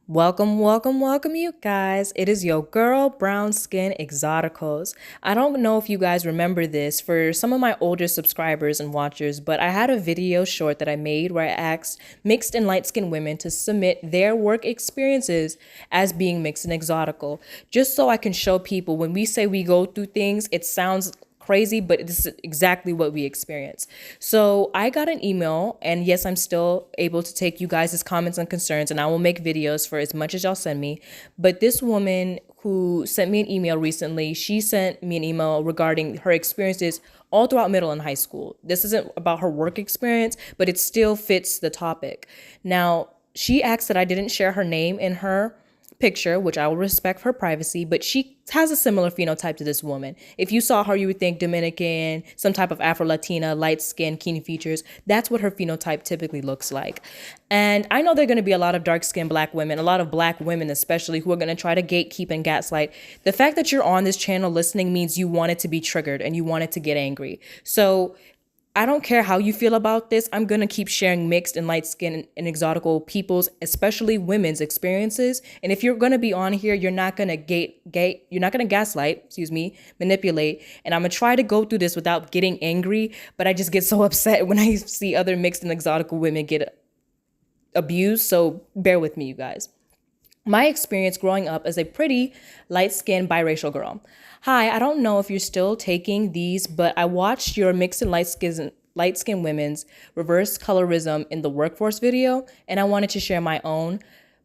Welcome, welcome, welcome, you guys. It is your girl, Brown Skin Exoticals. I don't know if you guys remember this for some of my older subscribers and watchers, but I had a video short that I made where I asked mixed and light skinned women to submit their work experiences as being mixed and exotical, just so I can show people when we say we go through things, it sounds crazy, but this is exactly what we experience. So I got an email, and yes, I'm still able to take you guys' comments and concerns, and I will make videos for as much as y'all send me. But this woman who sent me an email recently, she sent me an email regarding her experiences all throughout middle and high school. This isn't about her work experience, but it still fits the topic. Now, she asked that I didn't share her name in her picture, which I will respect her privacy, but she has a similar phenotype to this woman. If you saw her, you would think Dominican, some type of Afro-Latina, light skin, keen features. That's what her phenotype typically looks like. And I know there are going to be a lot of dark-skinned black women, a lot of black women especially, who are going to try to gatekeep and gaslight. The fact that you're on this channel listening means you wanted to be triggered and you wanted to get angry. So I don't care how you feel about this. I'm going to keep sharing mixed and light skin and exotical people's, especially women's experiences. And if you're going to be on here, you're not going to you're not going to gaslight, manipulate. And I'm going to try to go through this without getting angry. But I just get so upset when I see other mixed and exotical women get abused. So bear with me, you guys. My experience growing up as a pretty light-skinned biracial girl. Hi, I don't know if you're still taking these, but I watched your mixed and light-skinned women's reverse colorism in the workforce video, and I wanted to share my own,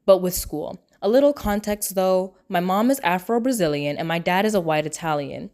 but with school. A little context though, my mom is Afro-Brazilian and my dad is a white Italian.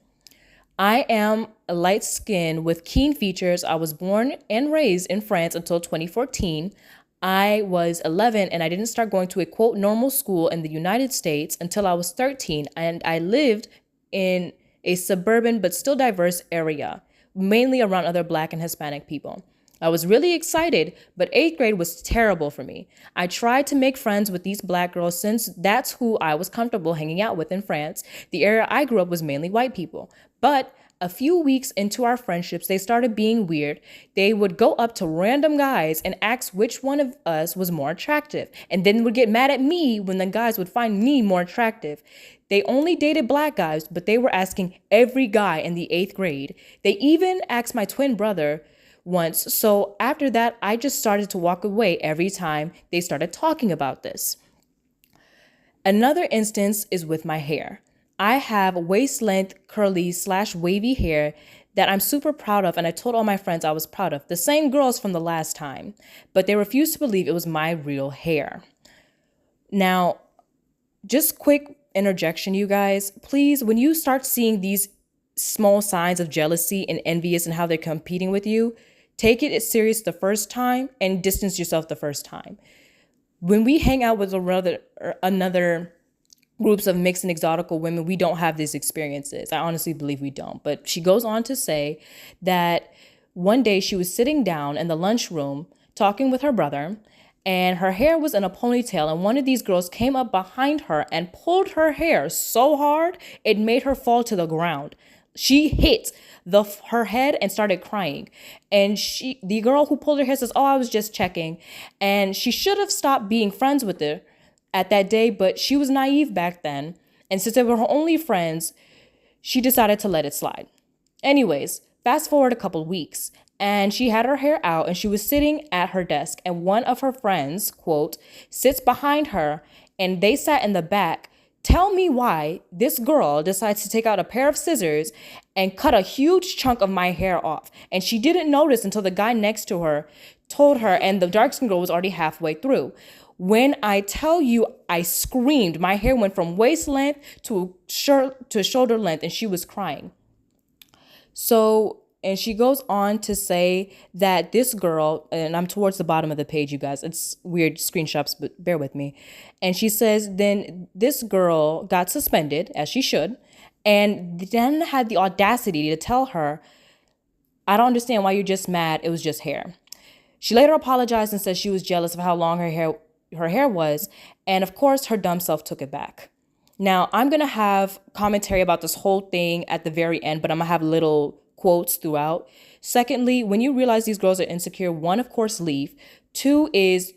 I am a light skin with keen features. I was born and raised in France until 2014. I was 11 and I didn't start going to a quote normal school in the United States until I was 13, and I lived in a suburban but still diverse area, mainly around other Black and Hispanic people. I was really excited, but 8th grade was terrible for me. I tried to make friends with these Black girls since that's who I was comfortable hanging out with in France. The area I grew up was mainly white people. But a few weeks into our friendships, they started being weird. They would go up to random guys and ask which one of us was more attractive, and then would get mad at me when the guys would find me more attractive. They only dated Black guys, but they were asking every guy in the 8th grade. They even asked my twin brother once. So after that, I just started to walk away every time they started talking about this. Another instance is with my hair. I have waist length, curly / wavy hair that I'm super proud of, and I told all my friends I was proud of. The same girls from the last time, but they refused to believe it was my real hair. Now, just quick interjection, you guys. Please, when you start seeing these small signs of jealousy and envious and how they're competing with you, take it as serious the first time and distance yourself the first time. When we hang out with another groups of mixed and exotical women, we don't have these experiences. I honestly believe we don't. But she goes on to say that one day she was sitting down in the lunchroom talking with her brother, and her hair was in a ponytail, and one of these girls came up behind her and pulled her hair so hard it made her fall to the ground. She hit her head and started crying. And the girl who pulled her hair says, "Oh, I was just checking." And she should have stopped being friends with her at that day, but she was naive back then. And since they were her only friends, she decided to let it slide. Anyways, fast forward a couple weeks, and she had her hair out and she was sitting at her desk, and one of her friends, quote, sits behind her, and they sat in the back. Tell me why this girl decides to take out a pair of scissors and cut a huge chunk of my hair off. And she didn't notice until the guy next to her told her, and the dark-skinned girl was already halfway through. When I tell you, I screamed. My hair went from waist length to shoulder length, and she was crying. So, and she goes on to say that this girl, and I'm towards the bottom of the page, you guys, it's weird screenshots, but bear with me. And she says, then this girl got suspended, as she should, and then had the audacity to tell her, "I don't understand why you're just mad. It was just hair." She later apologized and said she was jealous of how long her hair was, and of course her dumb self took it back. Now, I'm going to have commentary about this whole thing at the very end, but I'm going to have little quotes throughout. Secondly, when you realize these girls are insecure, one, of course, leave. Two is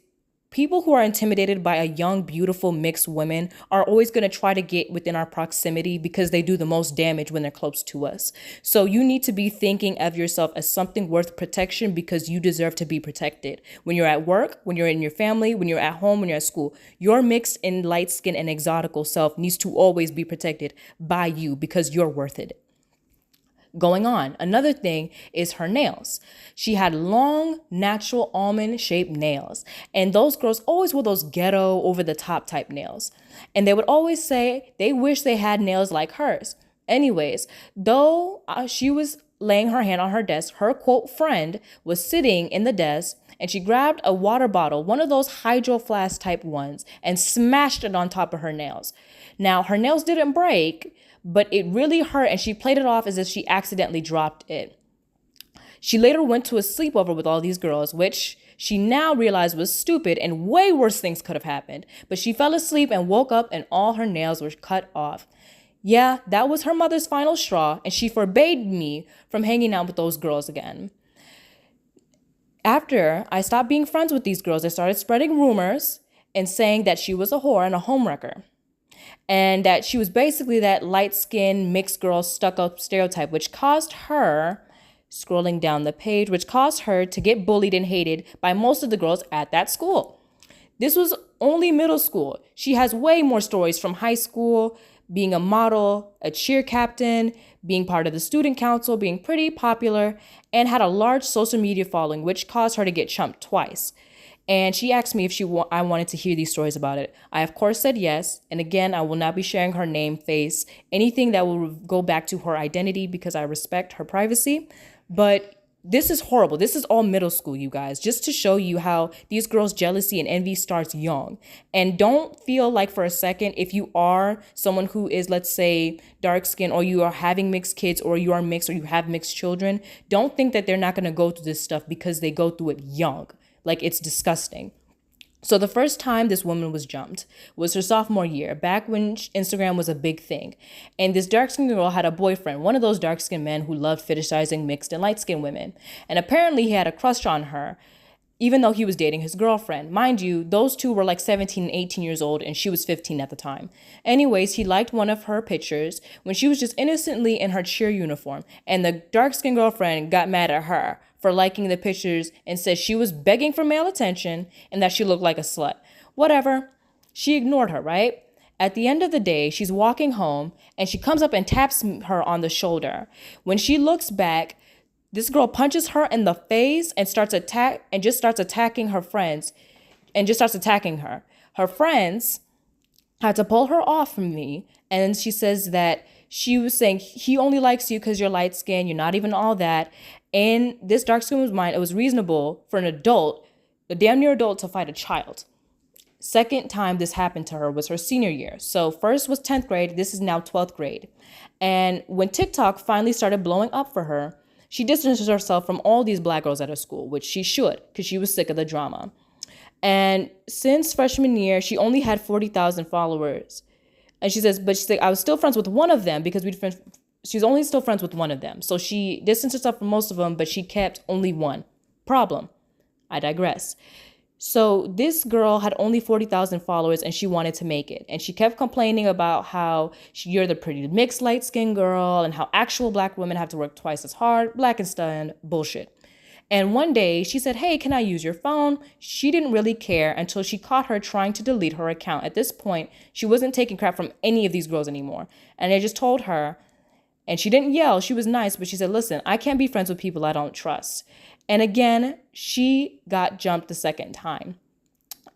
People who are intimidated by a young, beautiful, mixed woman are always going to try to get within our proximity because they do the most damage when they're close to us. So you need to be thinking of yourself as something worth protection because you deserve to be protected. When you're at work, when you're in your family, when you're at home, when you're at school, your mixed and light skin and exotical self needs to always be protected by you because you're worth it. Going on. Another thing is her nails. She had long, natural almond-shaped nails. And those girls always wore those ghetto, over-the-top type nails. And they would always say they wish they had nails like hers. Anyways, though she was laying her hand on her desk, her quote friend was sitting in the desk and she grabbed a water bottle, one of those hydro flask type ones, and smashed it on top of her nails. Now, her nails didn't break, but it really hurt and she played it off as if she accidentally dropped it. She later went to a sleepover with all these girls, which she now realized was stupid and way worse things could have happened. But she fell asleep and woke up and all her nails were cut off. Yeah, that was her mother's final straw, and she forbade me from hanging out with those girls again. After I stopped being friends with these girls, they started spreading rumors and saying that she was a whore and a homewrecker. And that she was basically that light-skinned, mixed girl stuck-up stereotype, which caused her, scrolling down the page, which caused her to get bullied and hated by most of the girls at that school. This was only middle school. She has way more stories from high school, being a model, a cheer captain, being part of the student council, being pretty popular, and had a large social media following, which caused her to get chumped twice. And she asked me if I wanted to hear these stories about it. I, of course, said yes. And again, I will not be sharing her name, face, anything that will go back to her identity because I respect her privacy. But this is horrible. This is all middle school, you guys, just to show you how these girls' jealousy and envy starts young. And don't feel like for a second, if you are someone who is, let's say, dark skinned, or you are having mixed kids, or you are mixed, or you have mixed children, don't think that they're not going to go through this stuff because they go through it young. Like, it's disgusting. So the first time this woman was jumped was her sophomore year, back when Instagram was a big thing. And this dark-skinned girl had a boyfriend, one of those dark-skinned men who loved fetishizing mixed and light-skinned women. And apparently he had a crush on her, even though he was dating his girlfriend. Mind you, those two were like 17 and 18 years old, and she was 15 at the time. Anyways, he liked one of her pictures when she was just innocently in her cheer uniform. And the dark-skinned girlfriend got mad at her for liking the pictures and said she was begging for male attention and that she looked like a slut. Whatever. She ignored her, right? At the end of the day, she's walking home and she comes up and taps her on the shoulder. When she looks back, this girl punches her in the face and starts attacking her friends and just starts attacking her. Her friends had to pull her off from me. And she says that she was saying, he only likes you because you're light skinned. You're not even all that. In this dark skin woman's mind, it was reasonable for an adult, a damn near adult, to fight a child. Second time this happened to her was her senior year. So first was 10th grade. This is now 12th grade. And when TikTok finally started blowing up for her, she distanced herself from all these black girls at her school, which she should, because she was sick of the drama. And since freshman year, she only had 40,000 followers. And she says, I was still friends with one of them because she's only still friends with one of them. So she distanced herself from most of them, but she kept only one. Problem. I digress. So this girl had only 40,000 followers and she wanted to make it. And she kept complaining about how you're the pretty mixed light-skinned girl and how actual black women have to work twice as hard. Black and stunned bullshit. And one day she said, hey, can I use your phone? She didn't really care until she caught her trying to delete her account. At this point, she wasn't taking crap from any of these girls anymore. And they just told her, and she didn't yell, she was nice, but she said, listen, I can't be friends with people I don't trust. And again, she got jumped the second time.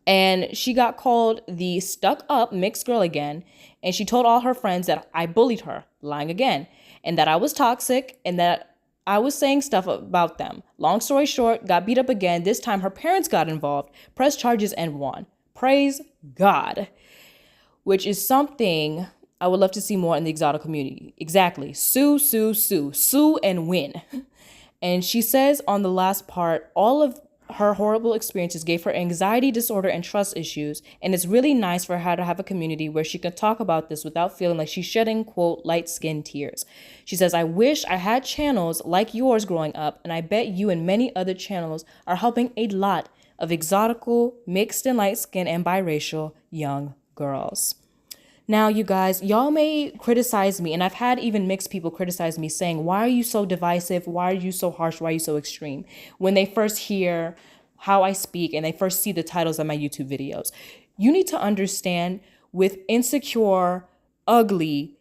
And she got called the stuck-up mixed girl again. And she told all her friends that I bullied her, lying again, and that I was toxic and that I was saying stuff about them. Long story short, got beat up again. This time her parents got involved, pressed charges, and won. Praise God. Which is something I would love to see more in the exotic community. Exactly. Sue, sue, sue. Sue and win. And she says on the last part, all of her horrible experiences gave her anxiety disorder and trust issues. And it's really nice for her to have a community where she can talk about this without feeling like she's shedding, quote, light-skinned tears. She says, I wish I had channels like yours growing up, and I bet you and many other channels are helping a lot of exotical, mixed and light skinned and biracial young girls. Now, you guys, y'all may criticize me, and I've had even mixed people criticize me saying, why are you so divisive? Why are you so harsh? Why are you so extreme? When they first hear how I speak and they first see the titles of my YouTube videos. You need to understand, with insecure, ugly,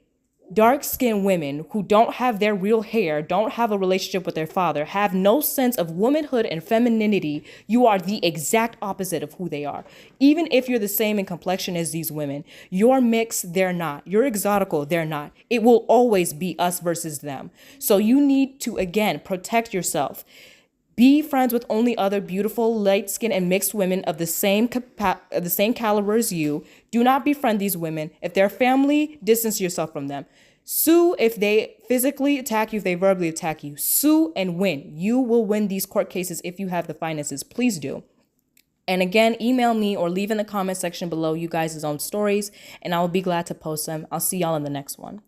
dark-skinned women who don't have their real hair, don't have a relationship with their father, have no sense of womanhood and femininity, you are the exact opposite of who they are. Even if you're the same in complexion as these women, you're mixed, they're not. You're exotical, they're not. It will always be us versus them. So you need to, again, protect yourself. Be friends with only other beautiful, light-skinned, and mixed women of the same caliber as you. Do not befriend these women. If they're family, distance yourself from them. Sue if they physically attack you, if they verbally attack you. Sue and win. You will win these court cases if you have the finances. Please do. And again, email me or leave in the comment section below you guys' own stories, and I will be glad to post them. I'll see y'all in the next one.